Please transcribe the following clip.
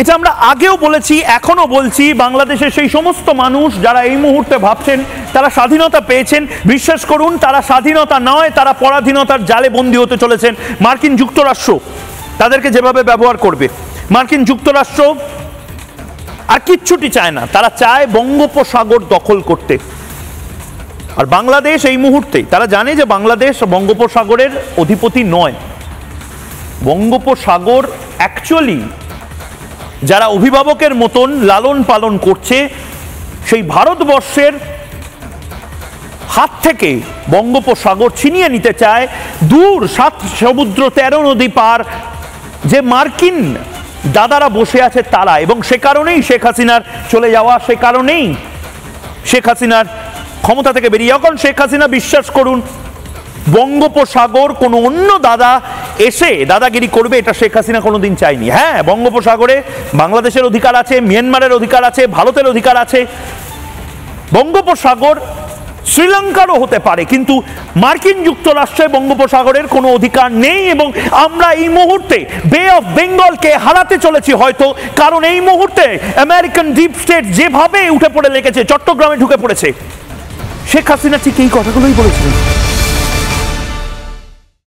এটা আমরা আগেও বলেছি, এখনো বলছি, বাংলাদেশের সেই সমস্ত মানুষ যারা এই মুহূর্তে ভাবছেন তারা স্বাধীনতা পেয়েছেন, বিশ্বাস করুন তারা স্বাধীনতা নয়, তারা পরাধীনতার জালে বন্দী হতে চলেছেন। মার্কিন যুক্তরাষ্ট্র তাদেরকে যেভাবে ব্যবহার করবে, মার্কিন যুক্তরাষ্ট্র আর কিচ্ছুটি চায় না, তারা চায় বঙ্গোপসাগর দখল করতে। আর বাংলাদেশ এই মুহূর্তে তারা জানে যে বাংলাদেশ বঙ্গোপসাগরের অধিপতি নয়। বঙ্গোপসাগর অ্যাকচুয়ালি যারা অভিভাবকের মতন লালন পালন করছে, সেই ভারতবর্ষের হাত থেকে বঙ্গোপসাগর ছিনিয়ে নিতে চায়। দূর 7 সমুদ্র 13 নদী পার যে মার্কিন দাদারা বসে আছে তারা, এবং সে কারণেই শেখ হাসিনার চলে যাওয়া, সে কারণেই শেখ হাসিনার ক্ষমতা থেকে বেরিয়ে। এখন শেখ হাসিনা, বিশ্বাস করুন, বঙ্গোপসাগর কোনো অন্য দাদা এসে দাদাগিরি করবে এটা শেখ হাসিনা কোনোদিন চায়নি। হ্যাঁ, বঙ্গোপসাগরে বাংলাদেশের অধিকার আছে, মিয়ানমারের অধিকার আছে, ভারতের অধিকার আছে, বঙ্গোপসাগর শ্রীলঙ্কারও হতে পারে, কিন্তু মার্কিন যুক্তরাষ্ট্রে বঙ্গোপসাগরের কোনো অধিকার নেই। এবং আমরা এই মুহূর্তে বে অফ বেঙ্গলকে হারাতে চলেছি হয়তো, কারণ এই মুহূর্তে আমেরিকান ডিপ স্টেট যেভাবে উঠে পড়ে লেগেছে, চট্টগ্রামে ঢুকে পড়েছে। শেখ হাসিনা ঠিক এই কথাগুলোই বলেছিলেন।